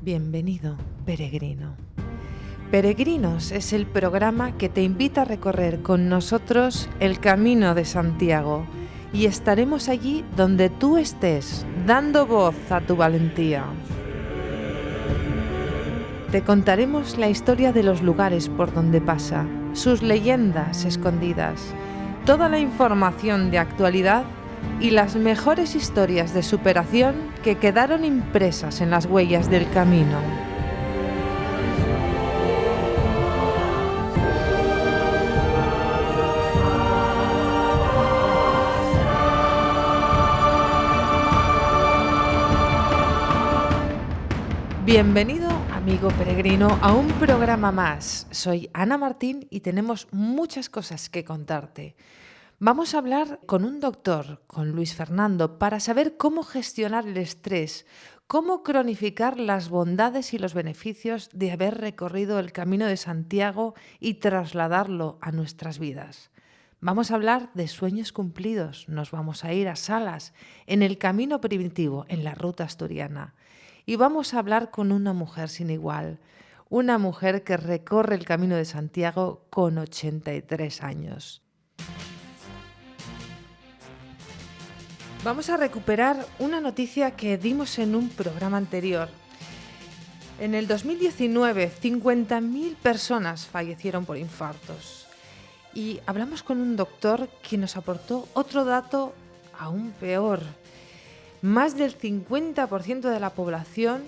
Bienvenido, peregrino. Peregrinos es el programa que te invita a recorrer con nosotros el Camino de Santiago y estaremos allí donde tú estés, dando voz a tu valentía. Te contaremos la historia de los lugares por donde pasa, sus leyendas escondidas, toda la información de actualidad y las mejores historias de superación que quedaron impresas en las huellas del camino. Bienvenido, amigo peregrino, a un programa más. Soy Ana Martín y tenemos muchas cosas que contarte. Vamos a hablar con un doctor, con Luis Fernando, para saber cómo gestionar el estrés, cómo cronificar las bondades y los beneficios de haber recorrido el Camino de Santiago y trasladarlo a nuestras vidas. Vamos a hablar de sueños cumplidos, nos vamos a ir a Salas, en el Camino Primitivo, en la ruta asturiana. Y vamos a hablar con una mujer sin igual, una mujer que recorre el Camino de Santiago con 83 años. Vamos a recuperar una noticia que dimos en un programa anterior. En el 2019, 50.000 personas fallecieron por infartos. Y hablamos con un doctor que nos aportó otro dato aún peor. Más del 50% de la población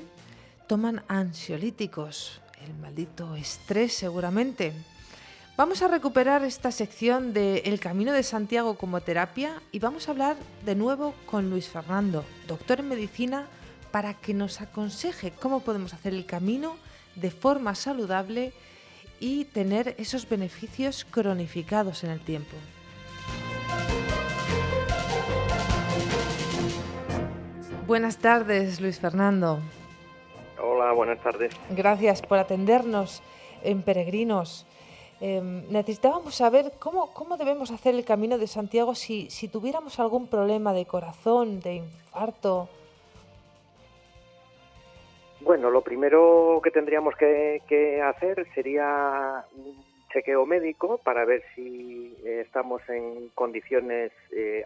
toman ansiolíticos, el maldito estrés seguramente. Vamos a recuperar esta sección de El Camino de Santiago como terapia y vamos a hablar de nuevo con Luis Fernando, doctor en medicina, para que nos aconseje cómo podemos hacer el camino de forma saludable y tener esos beneficios cronificados en el tiempo. Buenas tardes, Luis Fernando. Hola, buenas tardes. Gracias por atendernos en Peregrinos. Necesitábamos saber cómo debemos hacer el Camino de Santiago si tuviéramos algún problema de corazón, de infarto. Bueno, lo primero que tendríamos que hacer sería un chequeo médico para ver si estamos en condiciones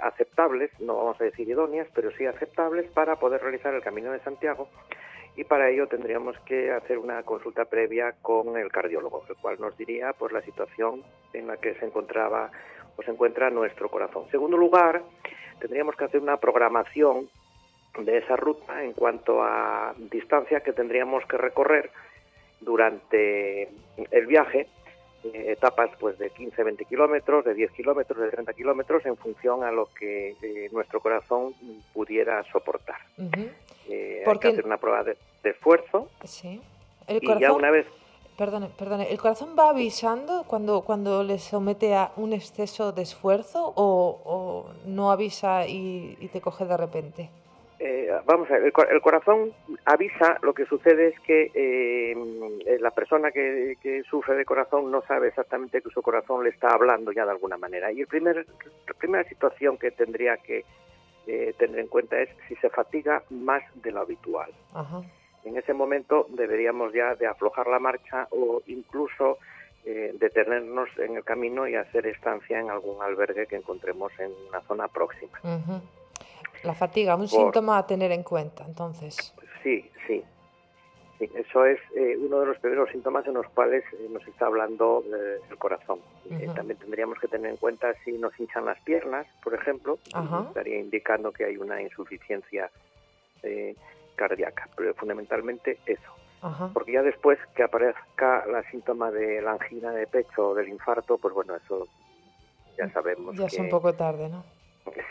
aceptables, no vamos a decir idóneas, pero sí aceptables para poder realizar el Camino de Santiago. Y para ello tendríamos que hacer una consulta previa con el cardiólogo, el cual nos diría pues la situación en la que se encontraba o se encuentra nuestro corazón. En segundo lugar, tendríamos que hacer una programación de esa ruta en cuanto a distancia que tendríamos que recorrer durante el viaje, etapas pues de 15-20 kilómetros, de 10 kilómetros, de 30 kilómetros, en función a lo que nuestro corazón pudiera soportar. Uh-huh. Hay que hacer una prueba de esfuerzo. Sí. El corazón, y ya una vez... Perdone, ¿el corazón va avisando cuando le somete a un exceso de esfuerzo o no avisa y te coge de repente? Vamos a ver, el corazón avisa. Lo que sucede es que la persona que sufre de corazón no sabe exactamente que su corazón le está hablando ya de alguna manera. Y la primera situación que tendría que tener en cuenta es si se fatiga más de lo habitual. Ajá. En ese momento deberíamos ya de aflojar la marcha o incluso detenernos en el camino y hacer estancia en algún albergue que encontremos en una zona próxima. Uh-huh. La fatiga, un síntoma a tener en cuenta, entonces. Sí, eso es uno de los primeros síntomas en los cuales nos está hablando el corazón. Uh-huh. También tendríamos que tener en cuenta si nos hinchan las piernas, por ejemplo. Uh-huh. Estaría indicando que hay una insuficiencia cardíaca, pero fundamentalmente eso. Uh-huh. Porque ya después que aparezca la síntoma de la angina de pecho o del infarto, pues bueno, eso ya sabemos. Ya es un poco tarde, ¿no?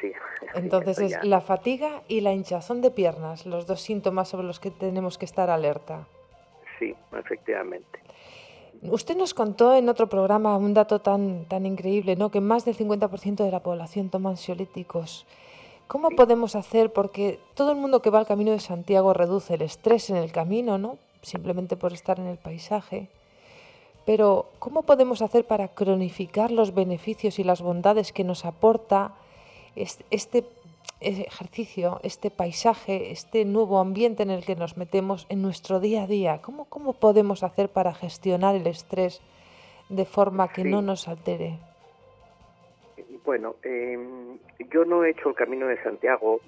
Sí. Entonces es la fatiga y la hinchazón de piernas, los dos síntomas sobre los que tenemos que estar alerta. Sí, efectivamente. Usted nos contó en otro programa un dato tan increíble, ¿no? Que más del 50% de la población toma ansiolíticos. ¿Cómo podemos hacer? Porque todo el mundo que va al Camino de Santiago reduce el estrés en el camino, ¿no? Simplemente por estar en el paisaje. Pero ¿cómo podemos hacer para cronificar los beneficios y las bondades que nos aporta ejercicio, este paisaje, este nuevo ambiente en el que nos metemos en nuestro día a día? ¿Cómo podemos hacer para gestionar el estrés de forma que no Sí, nos altere? bueno, yo no he hecho el Camino de Santiago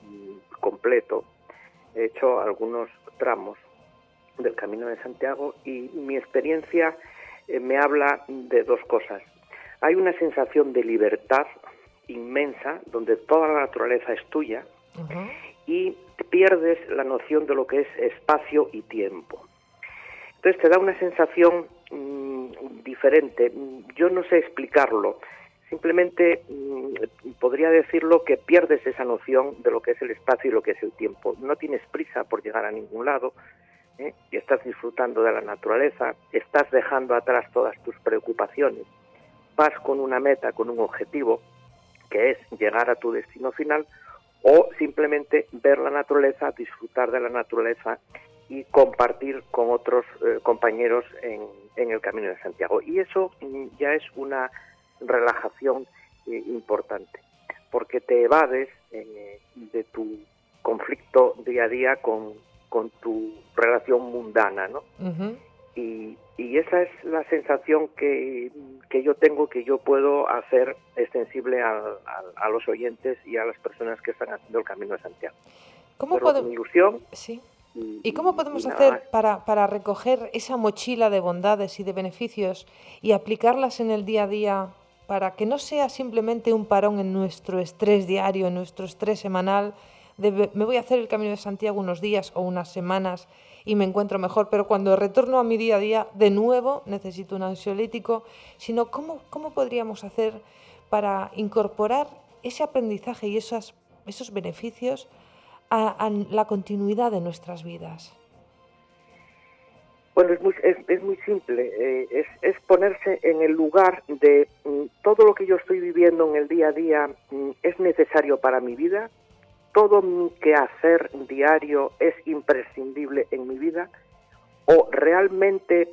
completo, he hecho algunos tramos del Camino de Santiago y mi experiencia me habla de dos cosas. Hay una sensación de libertad inmensa, donde toda la naturaleza es tuya, Ujú. y pierdes la noción de lo que es espacio y tiempo. Entonces te da una sensación diferente. Yo no sé explicarlo. Simplemente podría decirlo que pierdes esa noción de lo que es el espacio y lo que es el tiempo. No tienes prisa por llegar a ningún lado, y estás disfrutando de la naturaleza, estás dejando atrás todas tus preocupaciones, vas con una meta, con un objetivo, que es llegar a tu destino final, o simplemente ver la naturaleza, disfrutar de la naturaleza y compartir con otros compañeros en el Camino de Santiago. Y eso ya es una relajación importante, porque te evades de tu conflicto día a día con tu relación mundana, ¿no? Ujú. Y esa es la sensación que yo tengo, que yo puedo hacer extensible a los oyentes y a las personas que están haciendo el Camino de Santiago. ¿Cómo Hacerlo con podemos, ilusión sí. y, ¿Y cómo y podemos nada más. hacer para recoger esa mochila de bondades y de beneficios y aplicarlas en el día a día para que no sea simplemente un parón en nuestro estrés diario, en nuestro estrés semanal, me voy a hacer el Camino de Santiago unos días o unas semanas y me encuentro mejor, pero cuando retorno a mi día a día, de nuevo necesito un ansiolítico, sino cómo podríamos hacer para incorporar ese aprendizaje y esos beneficios a la continuidad de nuestras vidas? Bueno, es muy simple, es ponerse en el lugar de todo lo que yo estoy viviendo en el día a día es necesario para mi vida, todo mi quehacer diario es imprescindible en mi vida, o realmente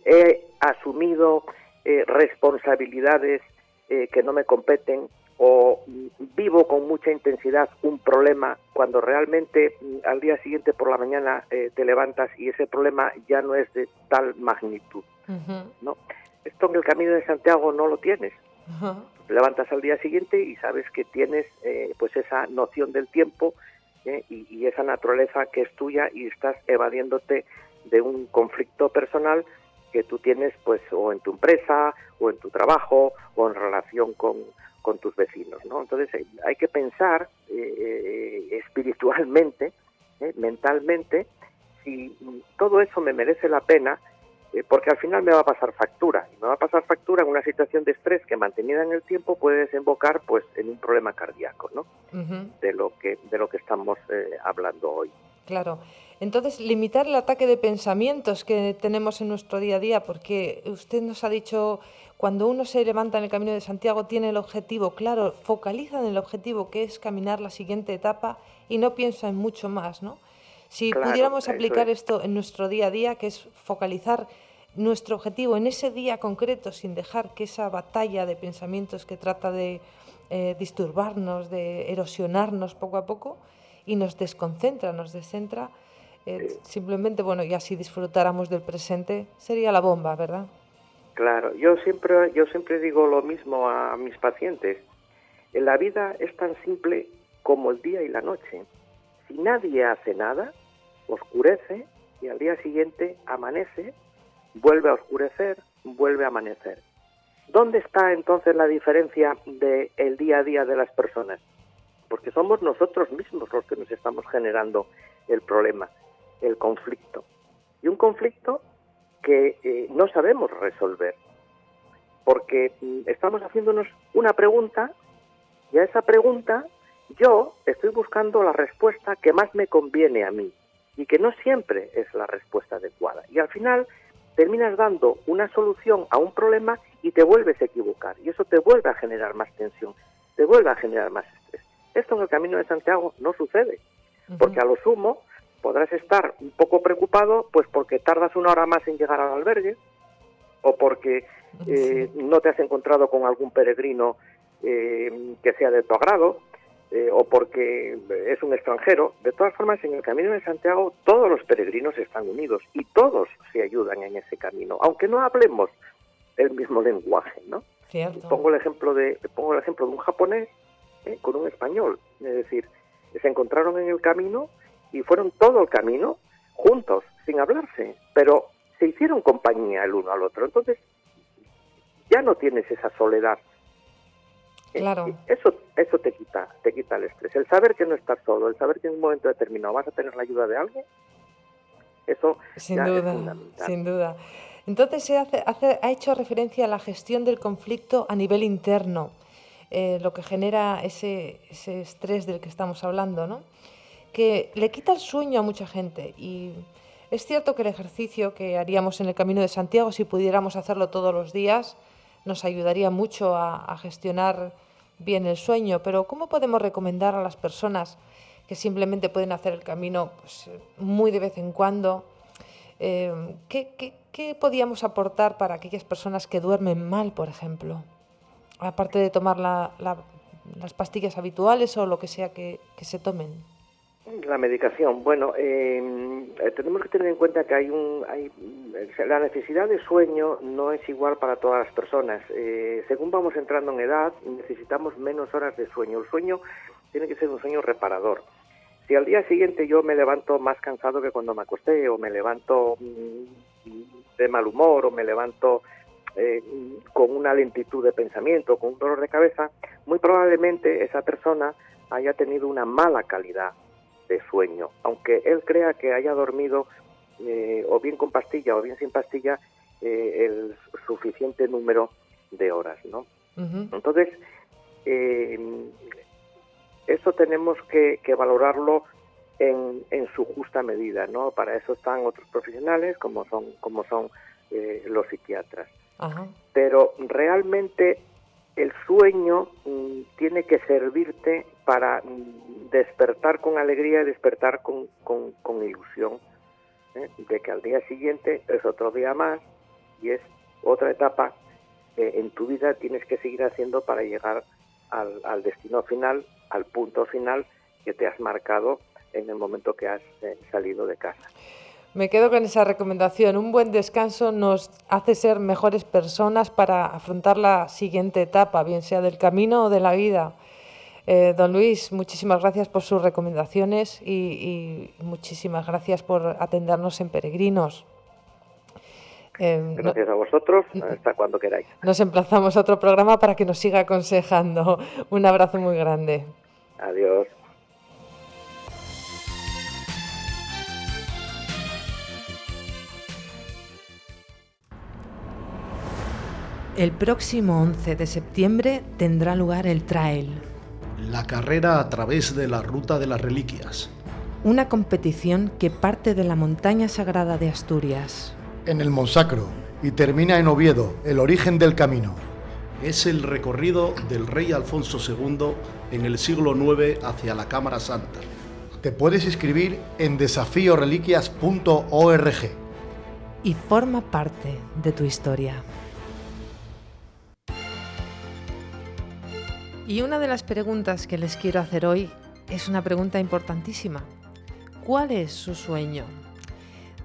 he asumido responsabilidades que no me competen, o vivo con mucha intensidad un problema cuando realmente al día siguiente por la mañana te levantas y ese problema ya no es de tal magnitud, Ujú, ¿no? Esto en el Camino de Santiago no lo tienes. ujú. Te levantas al día siguiente y sabes que tienes pues esa noción del tiempo, y esa naturaleza que es tuya, y estás evadiéndote de un conflicto personal que tú tienes pues o en tu empresa o en tu trabajo o en relación con tus vecinos, ¿no? Entonces hay que pensar espiritualmente, mentalmente, si todo eso me merece la pena, porque al final me va a pasar factura, y me va a pasar factura en una situación de estrés que mantenida en el tiempo puede desembocar pues en un problema cardíaco, ¿no? Ujú. De lo que estamos hablando hoy. Claro. Entonces, limitar el ataque de pensamientos que tenemos en nuestro día a día, porque usted nos ha dicho, cuando uno se levanta en el Camino de Santiago, tiene el objetivo claro, focaliza en el objetivo que es caminar la siguiente etapa y no piensa en mucho más, ¿no? Si Claro, pudiéramos eso aplicar es. esto en nuestro día a día, que es focalizar nuestro objetivo en ese día concreto, sin dejar que esa batalla de pensamientos que trata de disturbarnos, de erosionarnos poco a poco, y nos desconcentra, nos descentra, Sí, simplemente, bueno, y así disfrutáramos del presente, sería la bomba, ¿verdad? claro. Yo siempre digo lo mismo a mis pacientes. En la vida es tan simple como el día y la noche. Si nadie hace nada, oscurece y al día siguiente amanece, vuelve a oscurecer, vuelve a amanecer. ¿Dónde está entonces la diferencia del día a día de las personas? Porque somos nosotros mismos los que nos estamos generando el problema, el conflicto. Y un conflicto que no sabemos resolver, porque estamos haciéndonos una pregunta, y a esa pregunta yo estoy buscando la respuesta que más me conviene a mí, y que no siempre es la respuesta adecuada. Y al final terminas dando una solución a un problema y te vuelves a equivocar, y eso te vuelve a generar más tensión, te vuelve a generar más estrés. Esto en el Camino de Santiago no sucede, porque Ujú. a lo sumo podrás estar un poco preocupado pues porque tardas una hora más en llegar al albergue, o porque Sí. no te has encontrado con algún peregrino que sea de tu agrado, o porque es un extranjero. De todas formas, en el Camino de Santiago todos los peregrinos están unidos y todos se ayudan en ese camino, aunque no hablemos el mismo lenguaje, ¿no? Cierto. Pongo el ejemplo de un japonés con un español, es decir, se encontraron en el camino y fueron todo el camino juntos, sin hablarse, pero se hicieron compañía el uno al otro. Entonces ya no tienes esa soledad. Claro. Eso te quita el estrés. El saber que no estás solo, el saber que en un momento determinado vas a tener la ayuda de alguien, eso Sin ya es duda, fundamental. sin duda. Entonces ha hecho referencia a la gestión del conflicto a nivel interno, lo que genera ese estrés del que estamos hablando, ¿no? Que le quita el sueño a mucha gente. Y es cierto que el ejercicio que haríamos en el Camino de Santiago, si pudiéramos hacerlo todos los días, nos ayudaría mucho a gestionar bien el sueño. Pero ¿cómo podemos recomendar a las personas que simplemente pueden hacer el camino pues, muy de vez en cuando? ¿Qué podíamos aportar para aquellas personas que duermen mal, por ejemplo? Aparte de tomar las pastillas habituales o lo que sea que se tomen. La medicación, bueno, tenemos que tener en cuenta que la necesidad de sueño no es igual para todas las personas. Según vamos entrando en edad, necesitamos menos horas de sueño. El sueño tiene que ser un sueño reparador. Si al día siguiente yo me levanto más cansado que cuando me acosté, o me levanto de mal humor, o me levanto con una lentitud de pensamiento, con un dolor de cabeza, muy probablemente esa persona haya tenido una mala calidad de sueño, aunque él crea que haya dormido o bien con pastilla o bien sin pastilla el suficiente número de horas, ¿no? Uh-huh. Entonces, eso tenemos que valorarlo en su justa medida, ¿no? Para eso están otros profesionales como son los psiquiatras. Uh-huh. Pero realmente el sueño tiene que servirte para despertar con alegría y despertar con ilusión, de que al día siguiente es otro día más y es otra etapa en tu vida tienes que seguir haciendo para llegar al destino final, al punto final que te has marcado en el momento que has salido de casa. Me quedo con esa recomendación. Un buen descanso nos hace ser mejores personas para afrontar la siguiente etapa, bien sea del camino o de la vida. Don Luis, muchísimas gracias por sus recomendaciones y muchísimas gracias por atendernos en Peregrinos. Gracias a vosotros, hasta cuando queráis. Nos emplazamos a otro programa para que nos siga aconsejando. Un abrazo muy grande. Adiós. El próximo 11 de septiembre tendrá lugar el Trail. La carrera a través de la Ruta de las Reliquias. Una competición que parte de la montaña sagrada de Asturias. En el Monsacro y termina en Oviedo, el origen del camino. Es el recorrido del rey Alfonso II en el siglo IX hacia la Cámara Santa. Te puedes inscribir en desafioreliquias.org. Y forma parte de tu historia. Y una de las preguntas que les quiero hacer hoy es una pregunta importantísima. ¿Cuál es su sueño?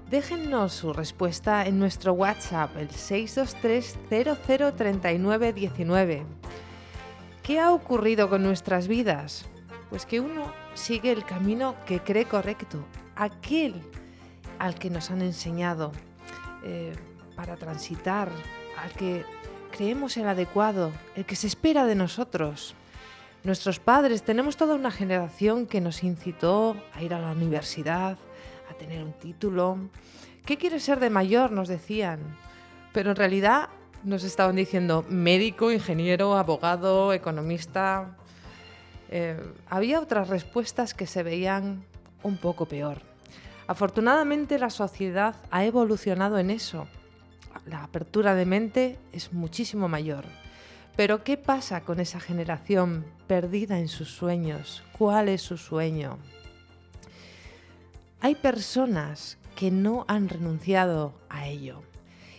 Déjennos su respuesta en nuestro WhatsApp, el 623-003919. ¿Qué ha ocurrido con nuestras vidas? Pues que uno sigue el camino que cree correcto, aquel al que nos han enseñado para transitar, al que creemos el adecuado, el que se espera de nosotros. Nuestros padres, tenemos toda una generación que nos incitó a ir a la universidad, a tener un título. ¿Qué quieres ser de mayor?, nos decían. Pero en realidad nos estaban diciendo médico, ingeniero, abogado, economista. Había otras respuestas que se veían un poco peor. Afortunadamente la sociedad ha evolucionado en eso. La apertura de mente es muchísimo mayor. Pero ¿qué pasa con esa generación perdida en sus sueños? ¿Cuál es su sueño? Hay personas que no han renunciado a ello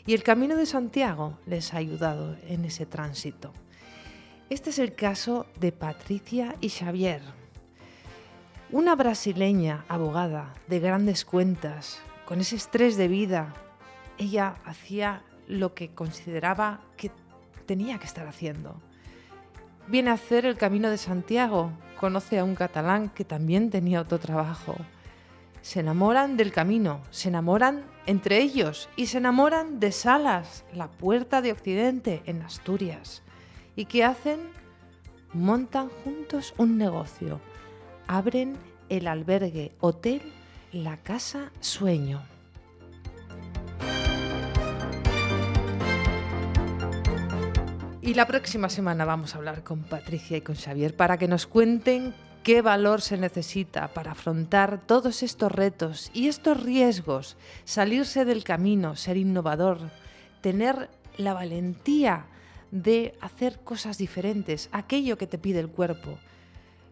y el Camino de Santiago les ha ayudado en ese tránsito. Este es el caso de Patricia y Xavier, una brasileña abogada de grandes cuentas, con ese estrés de vida. Ella hacía lo que consideraba que tenía que estar haciendo. Viene a hacer el Camino de Santiago, conoce a un catalán que también tenía otro trabajo. Se enamoran del camino, se enamoran entre ellos y se enamoran de Salas, la puerta de Occidente en Asturias. ¿Y qué hacen? Montan juntos un negocio. Abren el albergue hotel La Casa Sueño. Y la próxima semana vamos a hablar con Patricia y con Xavier para que nos cuenten qué valor se necesita para afrontar todos estos retos y estos riesgos, salirse del camino, ser innovador, tener la valentía de hacer cosas diferentes, aquello que te pide el cuerpo.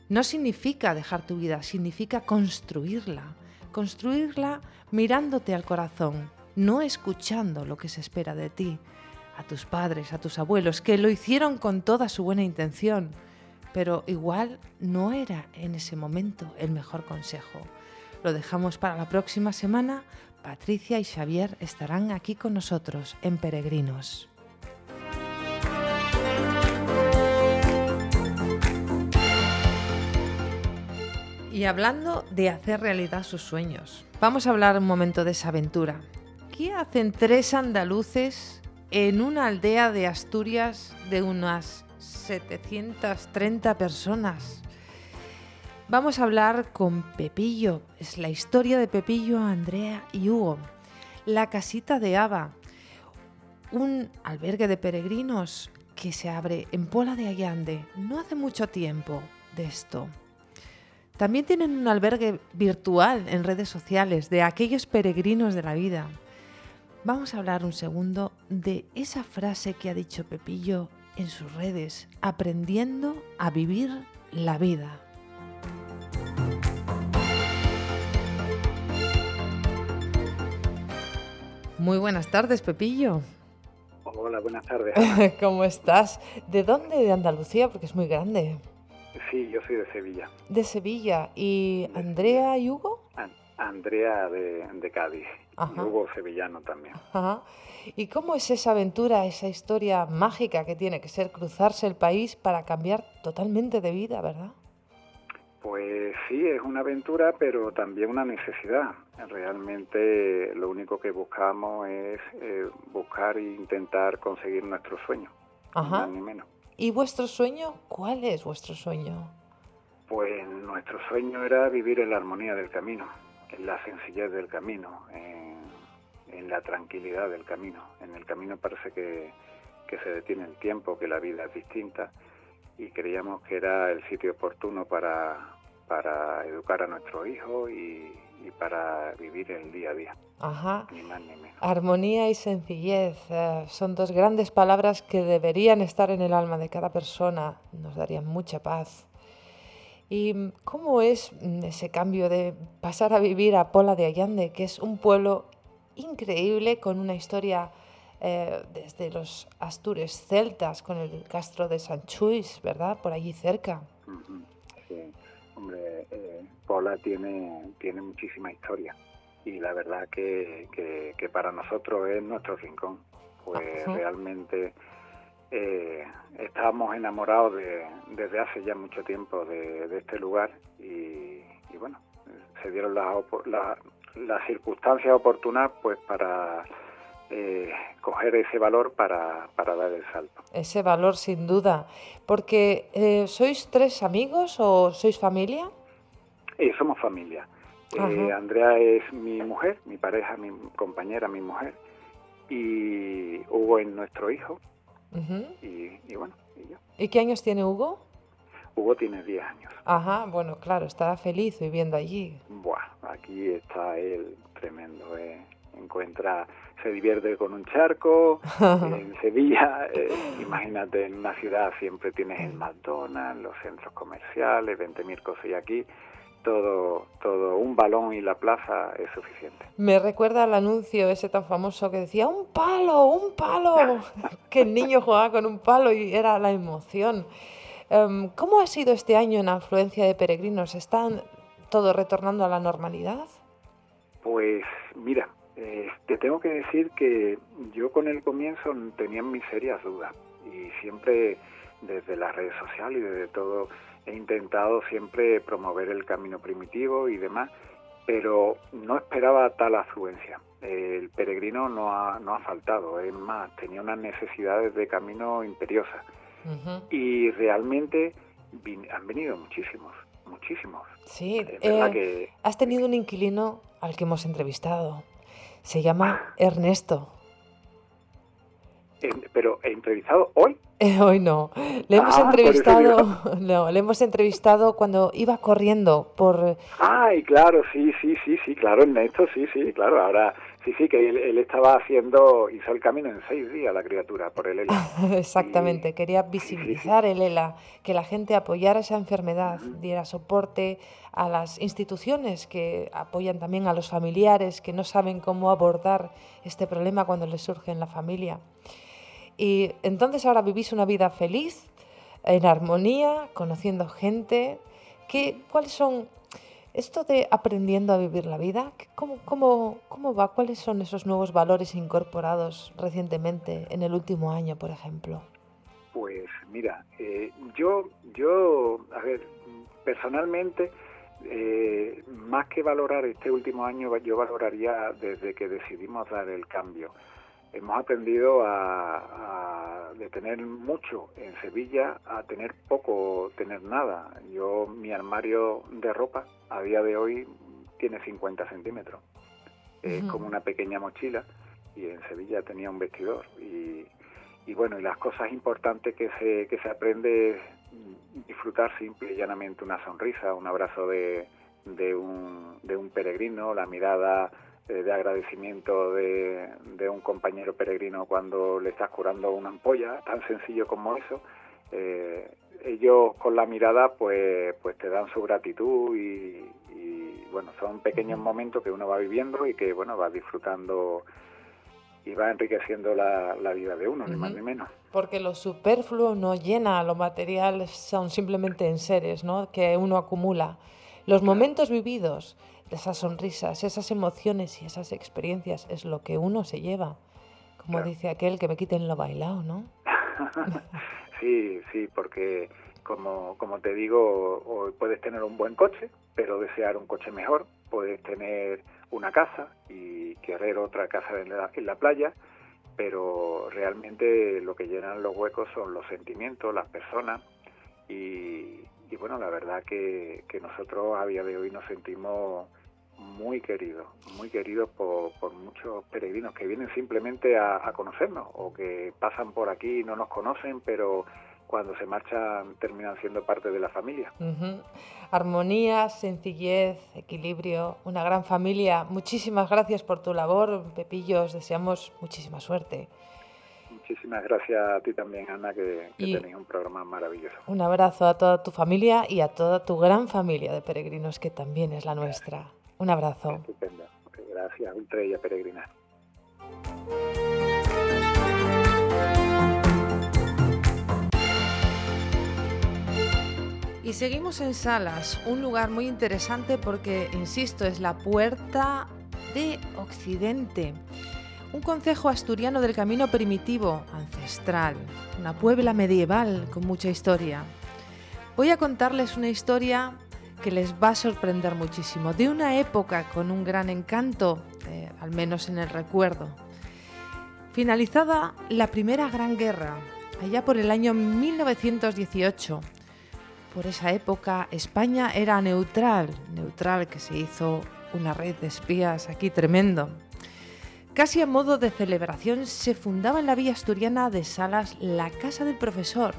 No significa dejar tu vida, significa construirla mirándote al corazón, no escuchando lo que se espera de ti. A tus padres, a tus abuelos, que lo hicieron con toda su buena intención, pero igual no era en ese momento el mejor consejo. Lo dejamos para la próxima semana. Patricia y Xavier estarán aquí con nosotros en Peregrinos. Y hablando de hacer realidad sus sueños, vamos a hablar un momento de esa aventura. ¿Qué hacen tres andaluces en una aldea de Asturias de unas 730 personas? Vamos a hablar con Pepillo. Es la historia de Pepillo, Andrea y Hugo. La casita de Ava, un albergue de peregrinos que se abre en Pola de Allande. No hace mucho tiempo de esto. También tienen un albergue virtual en redes sociales de aquellos peregrinos de la vida. Vamos a hablar un segundo de esa frase que ha dicho Pepillo en sus redes, aprendiendo a vivir la vida. Muy buenas tardes, Pepillo. Hola, buenas tardes. ¿Cómo estás? ¿De dónde? ¿De Andalucía? Porque es muy grande. Sí, yo soy de Sevilla. De Sevilla. ¿Y Andrea y Hugo? Andrea de Cádiz. Ajá. Y Hugo sevillano también. Ajá. ¿Y cómo es esa aventura, esa historia mágica que tiene que ser cruzarse el país para cambiar totalmente de vida, verdad? Pues sí, es una aventura, pero también una necesidad. Realmente lo único que buscamos es buscar e intentar conseguir nuestro sueño. Ajá. Ni más ni menos. ¿Y vuestro sueño? ¿Cuál es vuestro sueño? Pues nuestro sueño era vivir en la armonía del camino, en la sencillez del camino, en la tranquilidad del camino. En el camino parece que se detiene el tiempo, que la vida es distinta, y creíamos que era el sitio oportuno para educar a nuestros hijos y para vivir el día a día. Ajá. Ni más ni menos. Armonía y sencillez son dos grandes palabras que deberían estar en el alma de cada persona, nos darían mucha paz. ¿Y cómo es ese cambio de pasar a vivir a Pola de Allande, que es un pueblo increíble con una historia desde los Astures celtas, con el castro de Sanchuis, ¿verdad? Por allí cerca. Sí, hombre, Pola tiene muchísima historia y la verdad que para nosotros es nuestro rincón. Pues realmente estábamos enamorados desde hace ya mucho tiempo de este lugar y bueno, se dieron las circunstancias oportunas pues para coger ese valor para dar el salto. Ese valor sin duda, porque ¿sois tres amigos o sois familia? Somos familia. Andrea es mi mujer, mi pareja, mi compañera, mi mujer, y Hugo es nuestro hijo. Y bueno, y yo. ¿Y qué años tiene Hugo? Hugo tiene 10 años. Ajá, bueno, claro, estará feliz viviendo allí. Buah, aquí está él tremendo, se divierte con un charco. En Sevilla, imagínate, en una ciudad siempre tienes el McDonald's, los centros comerciales, 20.000 cosas, y aquí todo un balón y la plaza es suficiente. Me recuerda al anuncio ese tan famoso que decía ¡un palo, un palo! Que el niño jugaba con un palo y era la emoción. ¿Cómo ha sido este año en afluencia de peregrinos? ¿Están todos retornando a la normalidad? Pues mira, te tengo que decir que yo con el comienzo tenía mis serias dudas y siempre desde las redes sociales y desde todo he intentado siempre promover el camino primitivo y demás, pero no esperaba tal afluencia. El peregrino no ha faltado, es más, tenía unas necesidades de camino imperiosas. Uh-huh. Y realmente han venido muchísimos. Sí, Que has tenido un inquilino al que hemos entrevistado. Se llama Ernesto. ¿Pero he entrevistado hoy? Hoy no. Le hemos entrevistado cuando iba corriendo por... Ay, claro, sí, claro, Ernesto, sí, claro, ahora, sí, que él hizo el camino en 6 días, la criatura, por el ELA. Exactamente, quería visibilizar el ELA, que la gente apoyara esa enfermedad, diera soporte a las instituciones que apoyan también a los familiares que no saben cómo abordar este problema cuando les surge en la familia. Y entonces ahora vivís una vida feliz, en armonía, conociendo gente. ¿Cuáles son esto de aprendiendo a vivir la vida? ¿Cómo va? ¿Cuáles son esos nuevos valores incorporados recientemente en el último año, por ejemplo? Pues mira, yo, a ver, personalmente, más que valorar este último año, yo valoraría desde que decidimos dar el cambio. Hemos aprendido de tener mucho en Sevilla a tener poco, tener nada. Mi armario de ropa a día de hoy tiene 50 centímetros. Es como una pequeña mochila y en Sevilla tenía un vestidor. Y bueno, y las cosas importantes que se aprende es disfrutar simple y llanamente una sonrisa, un abrazo de un peregrino, la mirada de agradecimiento de un compañero peregrino cuando le estás curando una ampolla, tan sencillo como eso. Ellos con la mirada pues te dan su gratitud y bueno, son pequeños momentos que uno va viviendo y que bueno, va disfrutando y va enriqueciendo la vida de uno, ni más ni menos. Porque lo superfluo no llena, lo material son simplemente enseres, ¿no?, que uno acumula. Los momentos vividos, esas sonrisas, esas emociones y esas experiencias es lo que uno se lleva. Como dice aquel, que me quiten lo bailado, ¿no? Sí, porque como te digo, hoy puedes tener un buen coche, pero desear un coche mejor. Puedes tener una casa y querer otra casa en la playa, pero realmente lo que llenan los huecos son los sentimientos, las personas y bueno, la verdad que nosotros a día de hoy nos sentimos muy queridos por muchos peregrinos que vienen simplemente a conocernos o que pasan por aquí y no nos conocen, pero cuando se marchan terminan siendo parte de la familia. Armonía, sencillez, equilibrio, una gran familia. Muchísimas gracias por tu labor, Pepillo, os deseamos muchísima suerte. Muchísimas gracias a ti también, Ana, que tenéis un programa maravilloso. Un abrazo a toda tu familia y a toda tu gran familia de peregrinos, que también es la nuestra. Un abrazo. Estupendo. Gracias, Ultrella Peregrina. Y seguimos en Salas, un lugar muy interesante porque, insisto, es la puerta de Occidente. Un concejo asturiano del camino primitivo, ancestral, una puebla medieval con mucha historia. Voy a contarles una historia que les va a sorprender muchísimo, de una época con un gran encanto, al menos en el recuerdo. Finalizada la Primera Gran Guerra, allá por el año 1918, por esa época España era neutral, que se hizo una red de espías aquí tremendo. Casi a modo de celebración se fundaba en la villa asturiana de Salas la Casa del Profesor,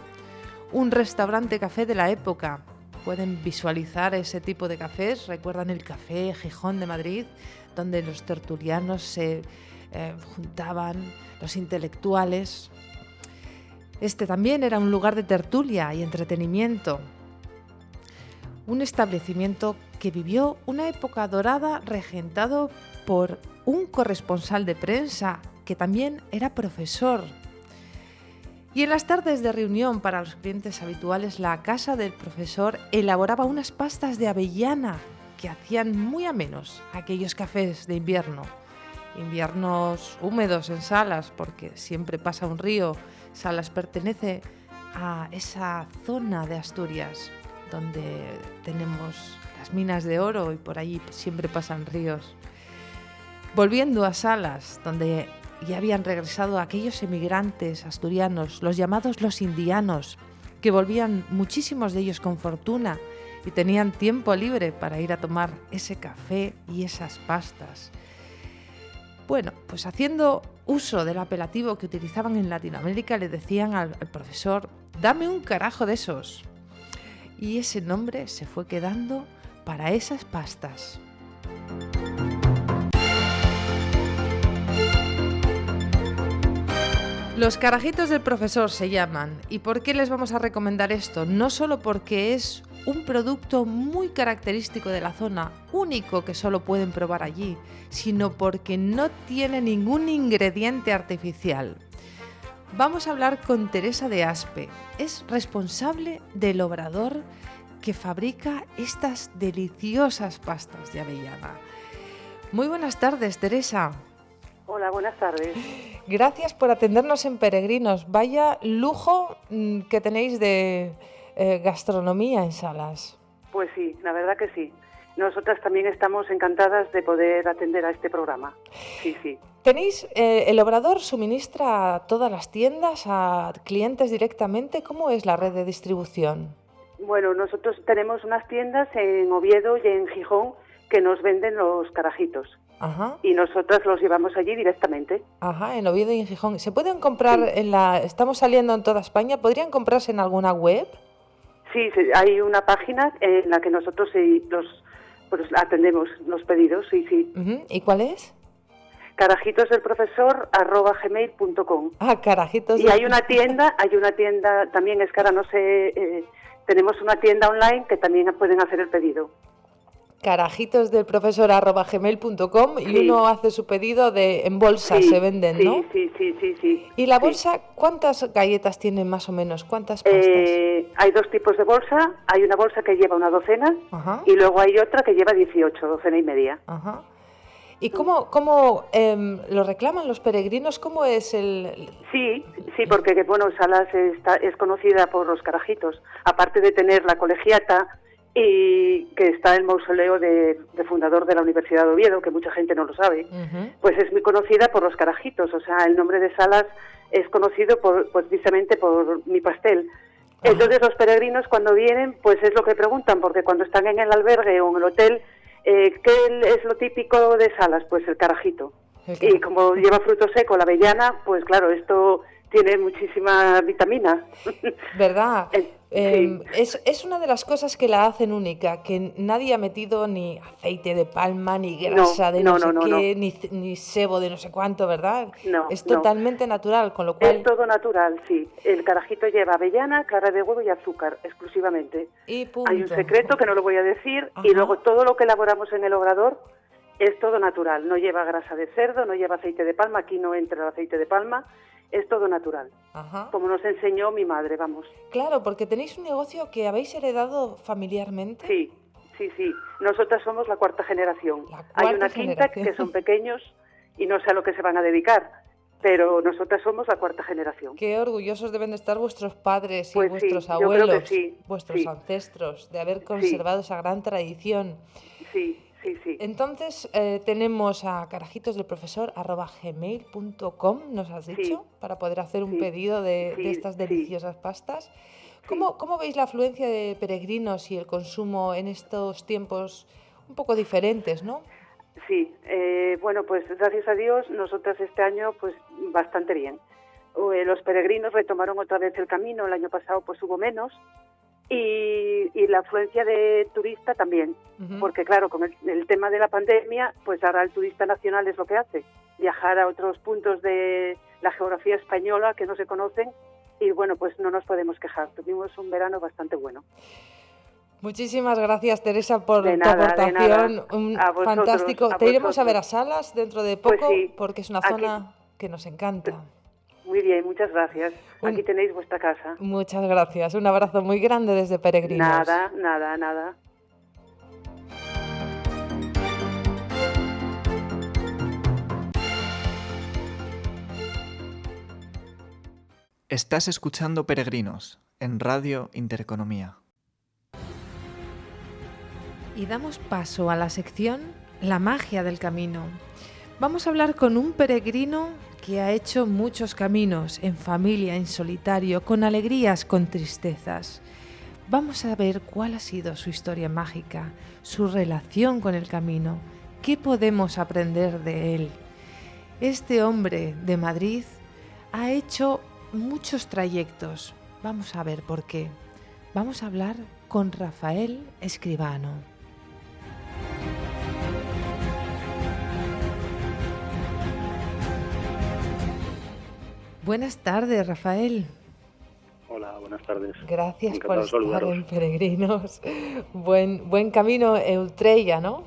un restaurante café de la época. Pueden visualizar ese tipo de cafés, recuerdan el Café Gijón de Madrid, donde los tertulianos se juntaban, los intelectuales. Este también era un lugar de tertulia y entretenimiento. un establecimiento que vivió una época dorada regentado por un corresponsal de prensa que también era profesor. Y en las tardes de reunión para los clientes habituales, la casa del profesor elaboraba unas pastas de avellana que hacían muy amenos aquellos cafés de invierno. Inviernos húmedos en Salas, porque siempre pasa un río. Salas pertenece a esa zona de Asturias donde tenemos las minas de oro y por allí siempre pasan ríos. Volviendo a Salas, donde ya habían regresado aquellos emigrantes asturianos, los llamados los indianos, que volvían muchísimos de ellos con fortuna y tenían tiempo libre para ir a tomar ese café y esas pastas. Bueno, pues haciendo uso del apelativo que utilizaban en Latinoamérica, le decían al profesor: dame un carajo de esos. Y ese nombre se fue quedando para esas pastas. Los carajitos del profesor se llaman. ¿Y por qué les vamos a recomendar esto? No solo porque es un producto muy característico de la zona, único que solo pueden probar allí, sino porque no tiene ningún ingrediente artificial. Vamos a hablar con Teresa de Aspe. Es responsable del obrador que fabrica estas deliciosas pastas de avellana. Muy buenas tardes, Teresa. Hola, buenas tardes. Gracias por atendernos en Peregrinos. Vaya lujo que tenéis de gastronomía en Salas. Pues sí, la verdad que sí. Nosotras también estamos encantadas de poder atender a este programa. Sí, sí. ¿Tenéis, el obrador suministra a todas las tiendas, a clientes directamente? ¿Cómo es la red de distribución? Bueno, nosotros tenemos unas tiendas en Oviedo y en Gijón que nos venden los carajitos. Ajá. Y nosotras los llevamos allí directamente. Ajá, en Oviedo y en Gijón. ¿Se pueden comprar Sí. Estamos saliendo en toda España, ¿podrían comprarse en alguna web? Sí, hay una página en la que nosotros pues atendemos los pedidos, sí, sí. Uh-huh. ¿Y cuál es? carajitosdelprofesor@gmail.com. Ah, carajitos. Y hay una tienda también, es que ahora no sé, tenemos una tienda online que también pueden hacer el pedido. carajitosdelprofesor@gmail.com y Sí. uno hace su pedido en bolsa, Sí, se venden, sí, ¿no? Sí. ¿Y la Sí. bolsa, cuántas galletas tiene más o menos? ¿Cuántas pastas? Hay dos tipos de bolsa. Hay una bolsa que lleva una docena. Ajá. Y luego hay otra que lleva 18, docena y media. Ajá. ¿Y cómo lo reclaman los peregrinos? ¿Cómo es el...? Sí, porque bueno, Salas es conocida por los carajitos. Aparte de tener la colegiata y que está el mausoleo de fundador de la Universidad de Oviedo, que mucha gente no lo sabe, Uh-huh. pues es muy conocida por los carajitos. O sea, el nombre de Salas es conocido precisamente por mi pastel. Entonces los peregrinos cuando vienen, pues es lo que preguntan, porque cuando están en el albergue o en el hotel, ¿qué es lo típico de Salas? Pues el carajito. Y como lleva fruto seco, la avellana, pues claro, esto tiene muchísima vitamina. ¿Verdad? Sí. Es una de las cosas que la hacen única, que nadie ha metido ni aceite de palma, ni grasa de no sé qué, ni sebo de no sé cuánto, ¿verdad? No, es totalmente natural, con lo cual... Es todo natural, sí. El carajito lleva avellana, clara de huevo y azúcar, exclusivamente. Y punto. Hay un secreto que no lo voy a decir, Ajá. y luego todo lo que elaboramos en el obrador es todo natural. No lleva grasa de cerdo, no lleva aceite de palma, aquí no entra el aceite de palma, es todo natural. Ajá. Como nos enseñó mi madre, vamos. Claro, porque tenéis un negocio que habéis heredado familiarmente. Sí. Nosotras somos la cuarta generación. La cuarta Hay una quinta generación. que son pequeños y no sé a lo que se van a dedicar, pero nosotras somos la cuarta generación. Qué orgullosos deben de estar vuestros padres y Pues vuestros sí, yo creo abuelos, que sí, vuestros sí. ancestros, de haber conservado esa gran tradición. Sí. Entonces tenemos a carajitosdelprofesor@gmail.com, nos has dicho, Sí. para poder hacer un Sí. pedido de Sí, estas sí. deliciosas pastas. ¿Cómo veis la afluencia de peregrinos y el consumo en estos tiempos un poco diferentes, no? Sí, bueno, pues gracias a Dios, nosotras este año pues bastante bien. Los peregrinos retomaron otra vez el camino, el año pasado pues hubo menos, y la afluencia de turista también, Uh-huh. porque claro, con el tema de la pandemia, pues ahora el turista nacional es lo que hace, viajar a otros puntos de la geografía española que no se conocen, y bueno, pues no nos podemos quejar, tuvimos un verano bastante bueno. Muchísimas gracias, Teresa, por De tu nada, aportación. A vosotros, Fantástico. a Te iremos a ver vosotros. a Salas dentro de Pues poco, sí, porque es una aquí. zona que nos encanta. Muy bien, muchas gracias. Un- Aquí tenéis vuestra casa. Muchas gracias. Un abrazo muy grande desde Peregrinos. Nada. Estás escuchando Peregrinos en Radio Intereconomía. Y damos paso a la sección La magia del camino. Vamos a hablar con un peregrino que ha hecho muchos caminos, en familia, en solitario, con alegrías, con tristezas. Vamos a ver cuál ha sido su historia mágica, su relación con el camino, qué podemos aprender de él. Este hombre de Madrid ha hecho muchos trayectos. Vamos a ver por qué. Vamos a hablar con Rafael Escribano. Buenas tardes, Rafael. Hola, buenas tardes. Gracias Encantado por de estar saludaros. en Peregrinos. Buen camino, Eutreya, ¿no?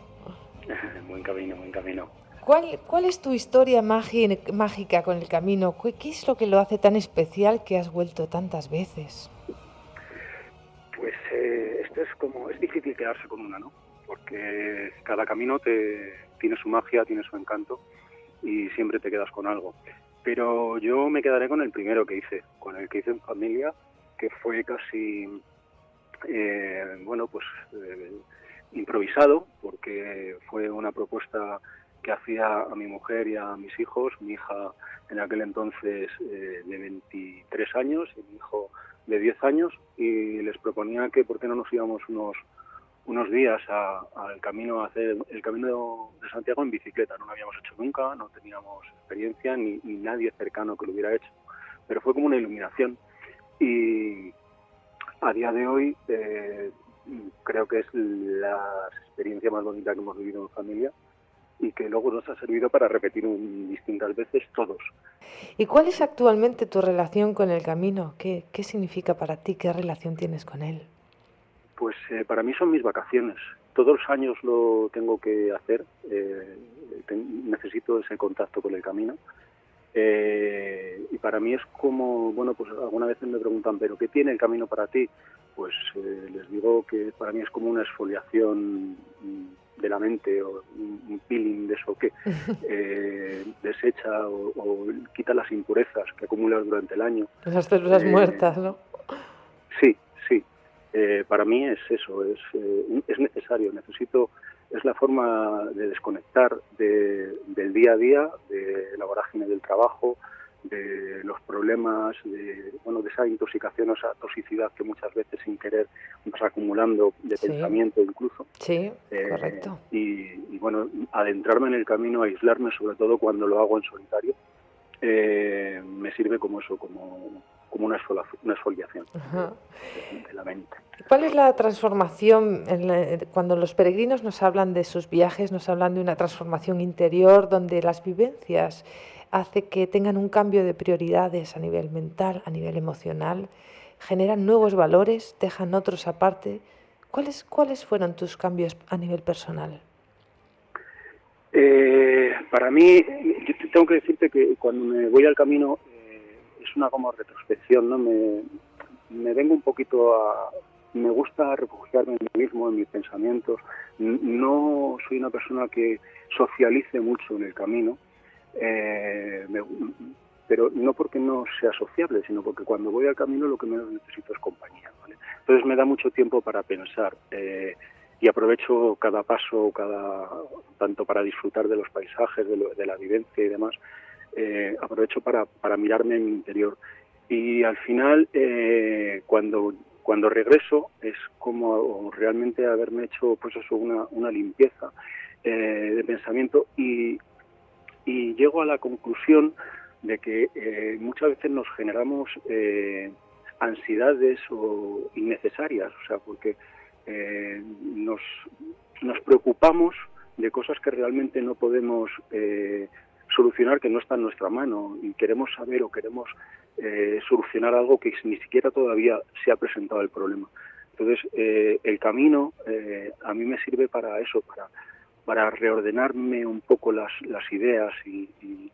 Buen camino. ¿Cuál es tu historia mágica con el camino? ¿Qué es lo que lo hace tan especial que has vuelto tantas veces? Pues esto es difícil quedarse con una, ¿no? Porque cada camino tiene su magia, tiene su encanto y siempre te quedas con algo. Pero yo me quedaré con el primero que hice, con el que hice en familia, que fue casi, improvisado, porque fue una propuesta que hacía a mi mujer y a mis hijos, mi hija en aquel entonces de 23 años y mi hijo de 10 años, y les proponía que por qué no nos íbamos unos días al camino, a hacer el camino de Santiago en bicicleta. No lo habíamos hecho nunca, no teníamos experiencia ni nadie cercano que lo hubiera hecho, pero fue como una iluminación y a día de hoy creo que es la experiencia más bonita que hemos vivido en familia y que luego nos ha servido para repetir distintas veces todos. ¿Y cuál es actualmente tu relación con el camino? ¿Qué significa para ti? ¿Qué relación tienes con él? Pues para mí son mis vacaciones. Todos los años lo tengo que hacer. Necesito ese contacto con el camino. Y para mí es como, pues algunas veces me preguntan, ¿pero qué tiene el camino para ti? Pues les digo que para mí es como una exfoliación de la mente, o un peeling de eso que desecha o quita las impurezas que acumulas durante el año. Las células muertas, ¿no? Sí. Para mí es eso, es necesario, es la forma de desconectar del día a día, de la vorágine del trabajo, de los problemas, de esa intoxicación o esa toxicidad que muchas veces sin querer vas acumulando de pensamiento incluso. Sí, correcto. Y adentrarme en el camino, aislarme sobre todo cuando lo hago en solitario, me sirve como eso, como una exfoliación de la mente. ¿Cuál es la transformación? Cuando los peregrinos nos hablan de sus viajes, nos hablan de una transformación interior donde las vivencias hace que tengan un cambio de prioridades a nivel mental, a nivel emocional, generan nuevos valores, dejan otros aparte. ¿Cuáles fueron tus cambios a nivel personal? Para mí, yo tengo que decirte que cuando me voy al camino es una como retrospección, ¿no? Me vengo un poquito me gusta refugiarme en mí mismo, en mis pensamientos. No soy una persona que socialice mucho en el camino, pero no porque no sea sociable, sino porque cuando voy al camino lo que menos necesito es compañía, ¿vale? Entonces me da mucho tiempo para pensar y aprovecho cada paso, tanto para disfrutar de los paisajes, de la vivencia y demás, aprovecho para mirarme en mi interior. Y al final, cuando regreso, es como realmente haberme hecho pues eso, una limpieza de pensamiento y llego a la conclusión de que muchas veces nos generamos ansiedades innecesarias, o sea, porque nos preocupamos de cosas que realmente no podemos solucionar, que no está en nuestra mano, y queremos saber o queremos solucionar algo que ni siquiera todavía se ha presentado el problema. Entonces, el camino a mí me sirve para eso, para reordenarme un poco las ideas y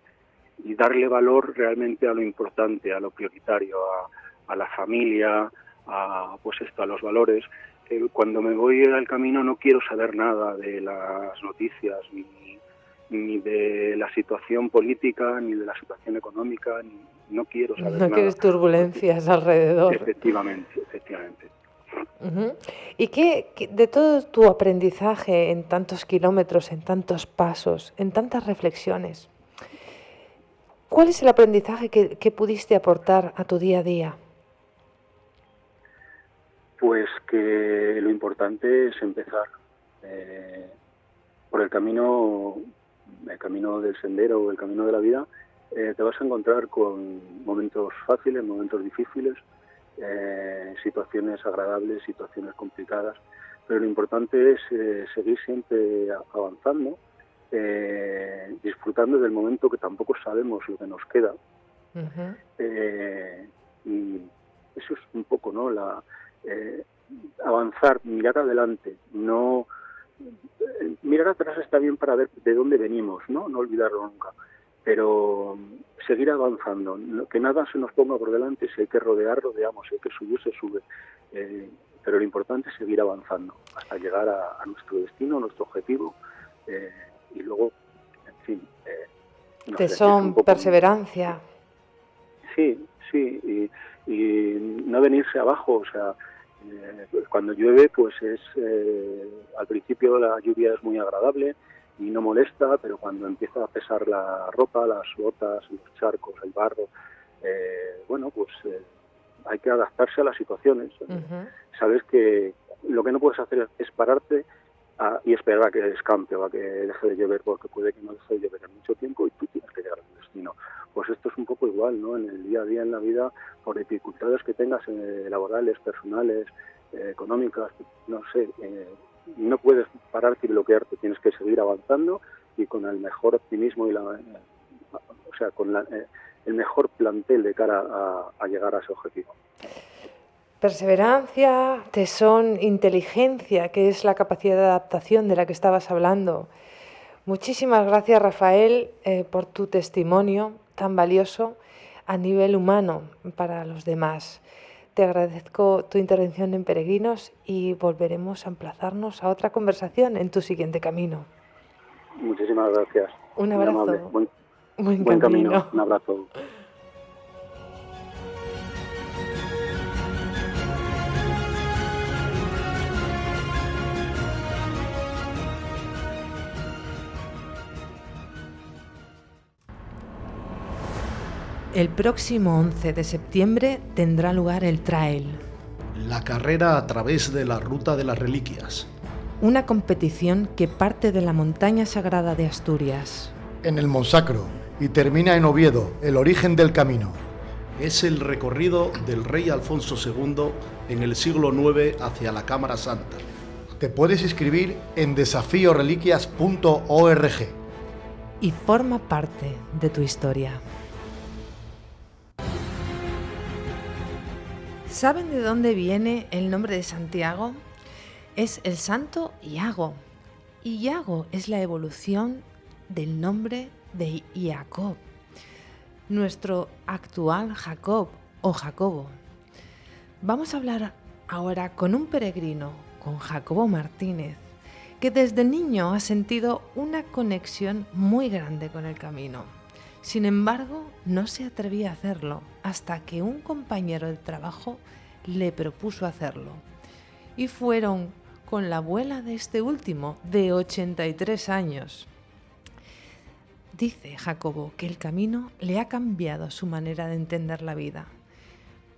darle valor realmente a lo importante, a lo prioritario, a la familia, a los valores. Cuando me voy al camino no quiero saber nada de las noticias, ni de la situación política, ni de la situación económica, no quiero saber nada. No quieres turbulencias alrededor. Efectivamente. Uh-huh. ¿Y qué de todo tu aprendizaje en tantos kilómetros, en tantos pasos, en tantas reflexiones, cuál es el aprendizaje que pudiste aportar a tu día a día? Pues que lo importante es empezar por el camino del sendero o el camino de la vida. Te vas a encontrar con momentos fáciles, momentos difíciles, situaciones agradables, situaciones complicadas, pero lo importante es seguir siempre avanzando, disfrutando del momento, que tampoco sabemos lo que nos queda. Uh-huh. Y eso es un poco, ¿no? Avanzar, mirar adelante, no mirar atrás está bien para ver de dónde venimos, no olvidarlo nunca, pero seguir avanzando, que nada se nos ponga por delante. Si hay que rodeamos, si hay que subir, se sube, pero lo importante es seguir avanzando hasta llegar a nuestro destino, a nuestro objetivo, y luego, en fin, tesón, perseverancia. Sí, y no venirse abajo, o sea, cuando llueve, pues al principio la lluvia es muy agradable y no molesta, pero cuando empieza a pesar la ropa, las botas, los charcos, el barro, hay que adaptarse a las situaciones. Uh-huh. Sabes que lo que no puedes hacer es pararte y esperar a que descampe o a que deje de llover, porque puede que no deje de llover en mucho tiempo y tú tienes que llegar a tu destino. Pues esto es un poco igual, ¿no? En el día a día, en la vida, por dificultades que tengas laborales, personales, económicas, no sé, no puedes pararte y bloquearte, tienes que seguir avanzando y con el mejor optimismo y con el mejor plantel de cara a llegar a ese objetivo. Perseverancia, tesón, inteligencia, que es la capacidad de adaptación de la que estabas hablando. Muchísimas gracias, Rafael, por tu testimonio tan valioso a nivel humano para los demás. Te agradezco tu intervención en Peregrinos y volveremos a emplazarnos a otra conversación en tu siguiente camino. Muchísimas gracias. Un abrazo. Buen camino. Un abrazo. El próximo 11 de septiembre tendrá lugar el Trail. La carrera a través de la Ruta de las Reliquias. Una competición que parte de la montaña sagrada de Asturias. En el Monsacro y termina en Oviedo, el origen del camino. Es el recorrido del rey Alfonso II en el siglo IX hacia la Cámara Santa. Te puedes inscribir en desafioreliquias.org. Y forma parte de tu historia. ¿Saben de dónde viene el nombre de Santiago? Es el santo Iago. Y Iago es la evolución del nombre de Jacob, nuestro actual Jacob o Jacobo. Vamos a hablar ahora con un peregrino, con Jacobo Martínez, que desde niño ha sentido una conexión muy grande con el camino. Sin embargo, no se atrevía a hacerlo hasta que un compañero de trabajo le propuso hacerlo. Y fueron con la abuela de este último, de 83 años. Dice Jacobo que el camino le ha cambiado su manera de entender la vida.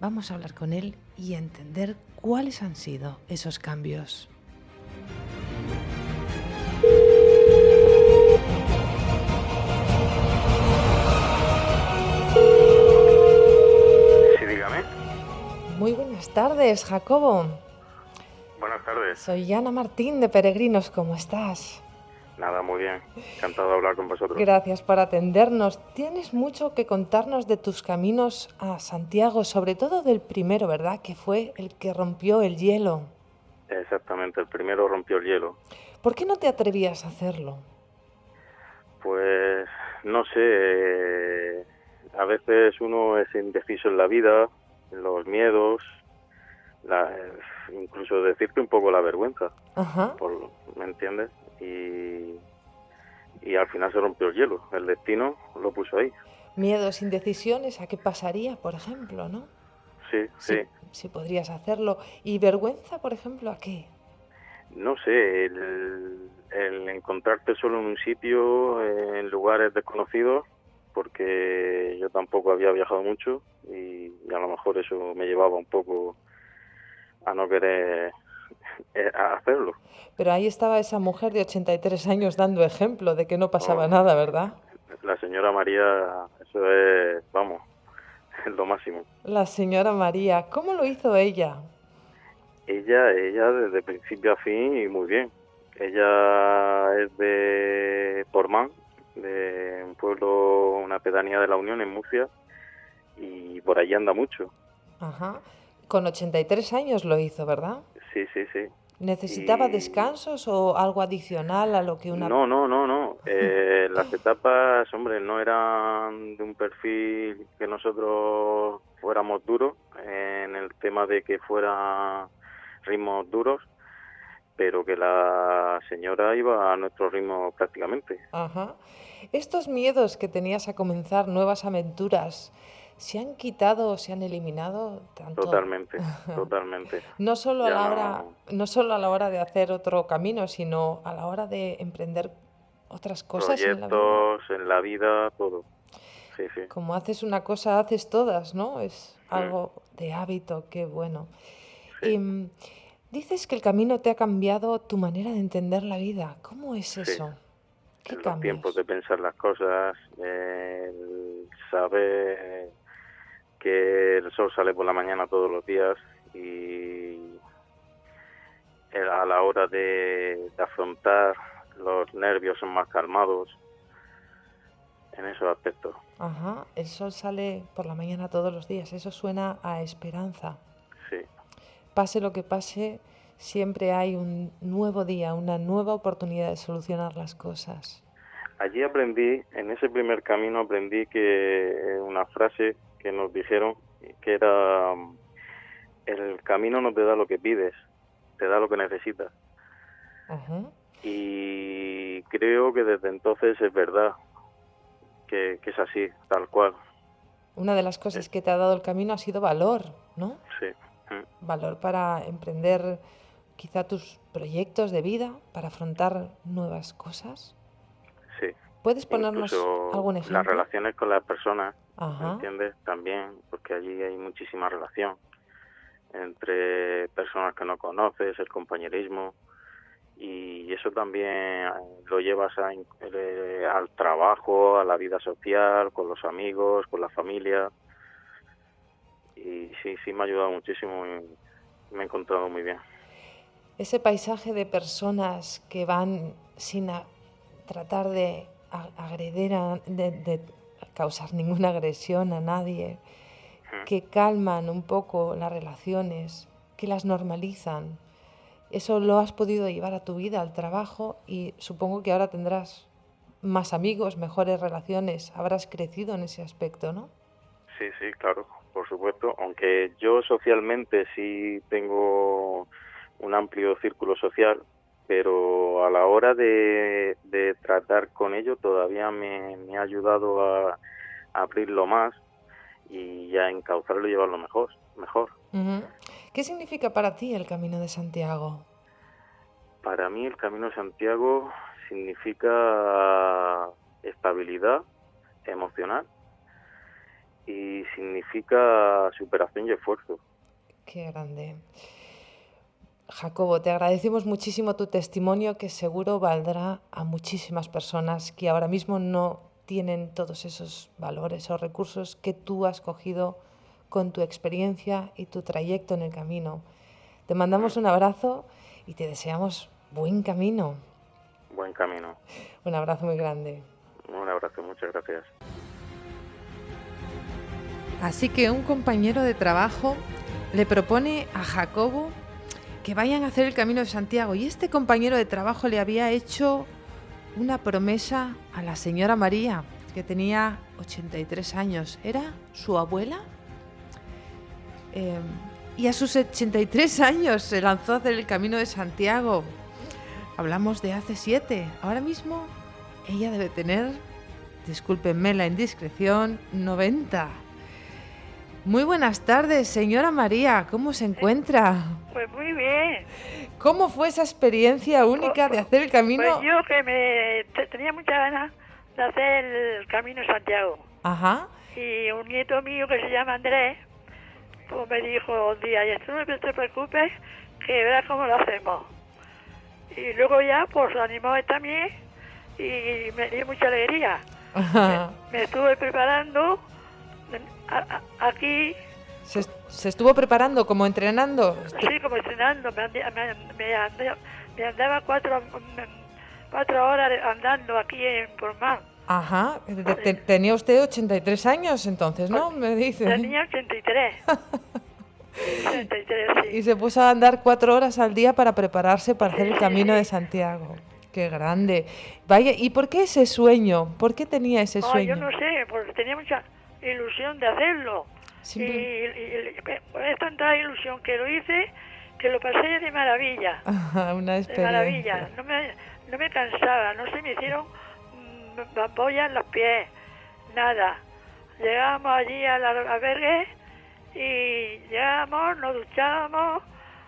Vamos a hablar con él y entender cuáles han sido esos cambios. Muy buenas tardes, Jacobo. Buenas tardes. Soy Ana Martín de Peregrinos, ¿cómo estás? Nada, muy bien. Encantado de hablar con vosotros. Gracias por atendernos. Tienes mucho que contarnos de tus caminos a Santiago, sobre todo del primero, ¿verdad? Que fue el que rompió el hielo. Exactamente, el primero rompió el hielo. ¿Por qué no te atrevías a hacerlo? Pues no sé, a veces uno es indeciso en la vida, los miedos, incluso decirte un poco la vergüenza, Ajá. ¿me entiendes? Y al final se rompió el hielo, el destino lo puso ahí. Miedos, indecisiones, ¿a qué pasaría, por ejemplo, no? Sí. Si podrías hacerlo. ¿Y vergüenza, por ejemplo, a qué? No sé, el encontrarte solo en un sitio, en lugares desconocidos, porque yo tampoco había viajado mucho y a lo mejor eso me llevaba un poco a no querer a hacerlo. Pero ahí estaba esa mujer de 83 años dando ejemplo de que no pasaba Oh, nada, ¿verdad? La señora María, eso es, vamos, es lo máximo. La señora María, ¿cómo lo hizo ella? Ella desde principio a fin y muy bien. Ella es de Portmán, de un pueblo, una pedanía de la Unión en Murcia, y por allí anda mucho. Ajá. Con 83 años lo hizo, ¿verdad? Sí. ¿Necesitaba Y descansos o algo adicional a lo que una... no. Las etapas, hombre, no eran de un perfil que nosotros fuéramos duros, en el tema de que fueran ritmos duros, pero que la señora iba a nuestro ritmo prácticamente. Ajá. Estos miedos que tenías a comenzar nuevas aventuras, ¿se han quitado o se han eliminado tanto? Totalmente. No solo a Ya la hora, no, no solo a la hora de hacer otro camino, sino a la hora de emprender otras cosas en la vida. proyectos en la vida, todo. Sí. Como haces una cosa, haces todas, ¿no? Es Mm, algo de hábito, qué bueno. sí, Em, dices que el camino te ha cambiado tu manera de entender la vida. ¿Cómo es sí. eso? ¿Qué En los tiempos cambios? de pensar las cosas, el saber que el sol sale por la mañana todos los días y a la hora de afrontar los nervios son más calmados en esos aspectos. Ajá, el sol sale por la mañana todos los días. Eso suena a esperanza. Sí. Pase lo que pase, siempre hay un nuevo día, una nueva oportunidad de solucionar las cosas. Allí aprendí, en ese primer camino aprendí que una frase que nos dijeron que era: el camino no te da lo que pides, te da lo que necesitas. Ajá. Y creo que desde entonces es verdad que es así, tal cual. Una de las cosas que te ha dado el camino ha sido valor, ¿no? Sí. Valor para emprender quizá tus proyectos de vida, para afrontar nuevas cosas. Sí. ¿Puedes ponernos Incluso algún las ejemplo? relaciones con las personas, ¿me Ajá. entiendes? También, porque allí hay muchísima relación entre personas que no conoces, el compañerismo, y eso también lo llevas al trabajo, a la vida social, con los amigos, con la familia, y sí me ha ayudado muchísimo y me he encontrado muy bien. Ese paisaje de personas que van sin tratar de agredir, de causar ninguna agresión a nadie, que calman un poco las relaciones, que las normalizan. Eso lo has podido llevar a tu vida, al trabajo, y supongo que ahora tendrás más amigos, mejores relaciones, habrás crecido en ese aspecto, ¿no? Sí, claro, por supuesto, aunque yo socialmente sí tengo un amplio círculo social, pero a la hora de tratar con ello todavía me ha ayudado a abrirlo más y a encauzarlo y llevarlo mejor. Uh-huh. ¿Qué significa para ti el Camino de Santiago? Para mí el Camino de Santiago significa estabilidad emocional y significa superación y esfuerzo. Qué grande. Jacobo, te agradecemos muchísimo tu testimonio, que seguro valdrá a muchísimas personas que ahora mismo no tienen todos esos valores o recursos que tú has cogido con tu experiencia y tu trayecto en el camino. Te mandamos un abrazo y te deseamos buen camino. buen camino. Un abrazo muy grande. Un abrazo, muchas gracias. Así que un compañero de trabajo le propone a Jacobo que vayan a hacer el Camino de Santiago, y este compañero de trabajo le había hecho una promesa a la señora María, que tenía 83 años. ¿Era su abuela? Y a sus 83 años se lanzó a hacer el Camino de Santiago. Hablamos de hace 7. Ahora mismo ella debe tener, discúlpenme la indiscreción, 90. Muy buenas tardes, señora María. ¿Cómo se encuentra? Pues muy bien. ¿Cómo fue esa experiencia única de hacer el camino? Pues yo que tenía muchas ganas de hacer el Camino de Santiago. Ajá. Y un nieto mío que se llama Andrés, pues me dijo un día, y tú no te preocupes, que verás cómo lo hacemos. Y luego ya, pues animó él también y me dio mucha alegría. Me estuve preparando aquí. ¿Se estuvo preparando, como entrenando? Sí, como entrenando. Me andaba 4 horas andando aquí en Portmán. Ajá. Tenía usted 83 años entonces, ¿no? Me dice. Tenía 83. 83, sí. Y se puso a andar 4 horas al día para prepararse para hacer el Camino de Santiago. ¡Qué grande! Vaya, ¿y por qué ese sueño? ¿Por qué tenía ese sueño? Yo no sé, porque tenía mucha ilusión de hacerlo. Y es tanta ilusión que lo hice, que lo pasé de maravilla. Una experiencia. De maravilla. No me cansaba, no se me hicieron ampollas en los pies, nada. Llegábamos allí al albergue y llegábamos, nos duchábamos,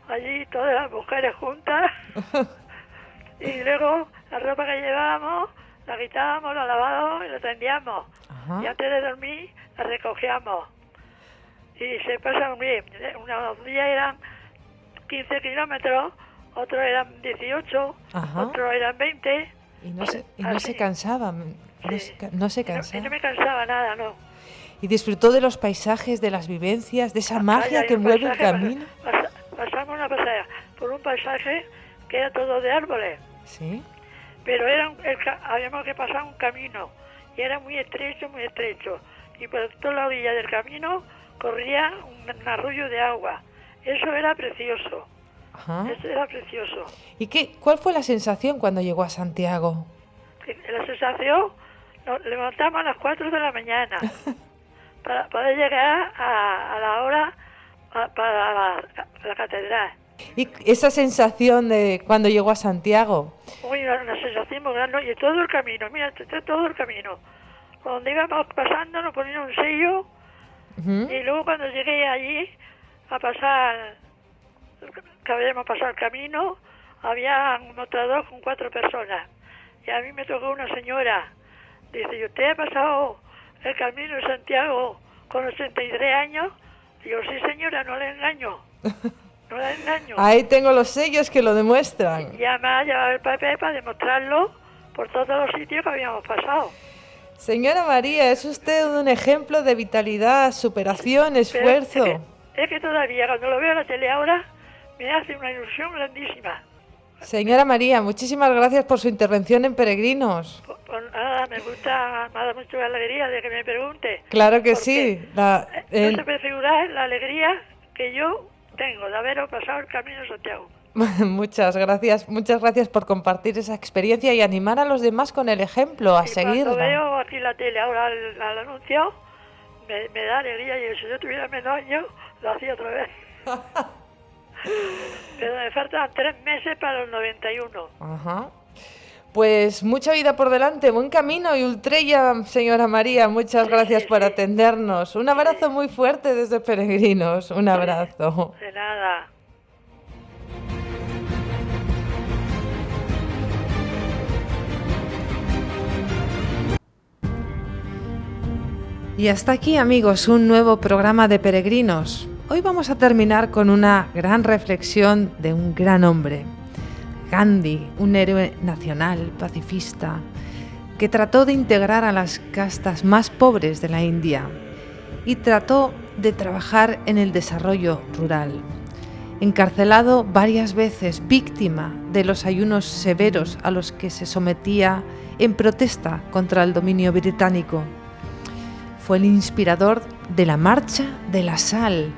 allí todas las mujeres juntas. Y luego la ropa que llevábamos la quitábamos, la lavábamos y la tendíamos. Ajá. Y antes de dormir la recogíamos. Y se pasan bien. Unos días eran 15 kilómetros, otros eran 18, ajá, otros eran 20. Y no se cansaba. No se cansaba. Y no me cansaba nada, no. Y disfrutó de los paisajes, de las vivencias, de esa magia que mueve el camino. Pasamos una pasada por un paisaje que era todo de árboles. Sí. Pero habíamos que pasar un camino y era muy estrecho, muy estrecho. Y por toda la orilla del camino corría un arroyo de agua. Eso era precioso. Ajá. Eso era precioso. ¿Y cuál fue la sensación cuando llegó a Santiago? La sensación, nos levantamos a las 4 de la mañana para poder llegar a la hora para la catedral. ¿Y esa sensación de cuando llegó a Santiago? Uy, una sensación muy grande. Y todo el camino, mira, todo el camino. Donde íbamos pasando nos ponían un sello. Uh-huh. Y luego cuando llegué allí a pasar, que habíamos pasado el camino, había un mostrador con 4 personas. Y a mí me tocó una señora. Dice, ¿y usted ha pasado el Camino de Santiago con 83 años? Digo, sí señora, no le engaño. No le engaño. Ahí tengo los sellos que lo demuestran. Y además llevaba el papel para demostrarlo por todos los sitios que habíamos pasado. Señora María, es usted un ejemplo de vitalidad, superación, esfuerzo. Es que todavía cuando lo veo en la tele ahora me hace una ilusión grandísima. Señora María, muchísimas gracias por su intervención en Peregrinos. Pues nada, me da mucha alegría de que me pregunte. Claro que sí. No se puede figurar la alegría que yo tengo de haber pasado el Camino de Santiago. Muchas gracias por compartir esa experiencia y animar a los demás con el ejemplo, a seguirla. Cuando veo aquí la tele ahora al anuncio, me da alegría y si yo tuviera menos años, lo hacía otra vez. Pero me faltan 3 meses para los 91. Ajá. Pues mucha vida por delante, buen camino y ultrella, señora María. Muchas gracias por atendernos. Un abrazo muy fuerte desde Peregrinos. Un abrazo. De nada. Y hasta aquí, amigos, un nuevo programa de Peregrinos. Hoy vamos a terminar con una gran reflexión de un gran hombre, Gandhi, un héroe nacional, pacifista, que trató de integrar a las castas más pobres de la India y trató de trabajar en el desarrollo rural. encarcelado varias veces, víctima de los ayunos severos a los que se sometía en protesta contra el dominio británico. Fue el inspirador de la Marcha de la Sal,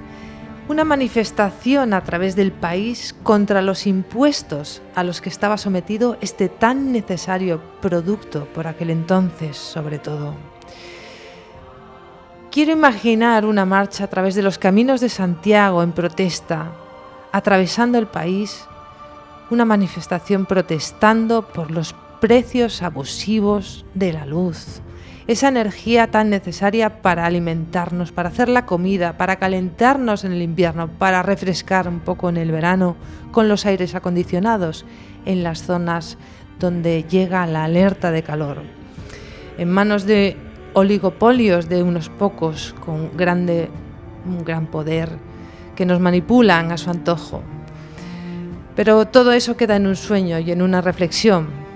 una manifestación a través del país contra los impuestos a los que estaba sometido este tan necesario producto por aquel entonces, sobre todo. Quiero imaginar una marcha a través de los caminos de Santiago en protesta, atravesando el país, una manifestación protestando por los precios abusivos de la luz, esa energía tan necesaria para alimentarnos, para hacer la comida, para calentarnos en el invierno, para refrescar un poco en el verano con los aires acondicionados en las zonas donde llega la alerta de calor. En manos de oligopolios de unos pocos con un gran poder que nos manipulan a su antojo. Pero todo eso queda en un sueño y en una reflexión.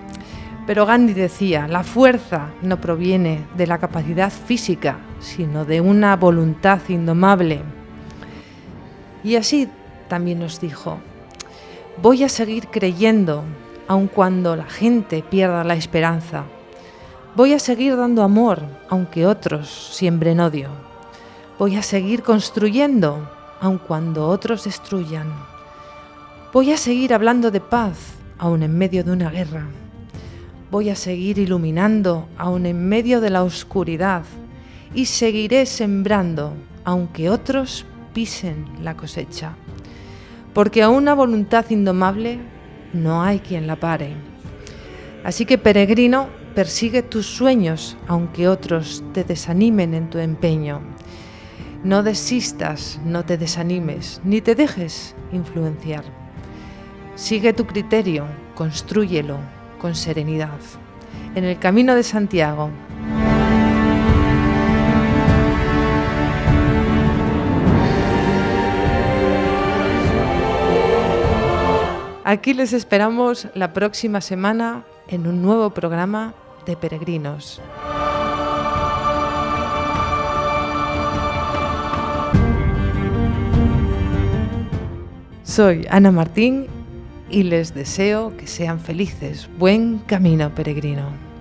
Pero Gandhi decía, la fuerza no proviene de la capacidad física, sino de una voluntad indomable. Y así también nos dijo, voy a seguir creyendo, aun cuando la gente pierda la esperanza. Voy a seguir dando amor, aunque otros siembren odio. Voy a seguir construyendo, aun cuando otros destruyan. Voy a seguir hablando de paz, aun en medio de una guerra. Voy a seguir iluminando, aun en medio de la oscuridad, y seguiré sembrando, aunque otros pisen la cosecha. Porque a una voluntad indomable no hay quien la pare. Así que, peregrino, persigue tus sueños, aunque otros te desanimen en tu empeño. No desistas, no te desanimes, ni te dejes influenciar. Sigue tu criterio, constrúyelo con serenidad. En el camino de Santiago. Aquí les esperamos la próxima semana en un nuevo programa de Peregrinos. Soy Ana Martín y les deseo que sean felices. Buen camino, peregrino.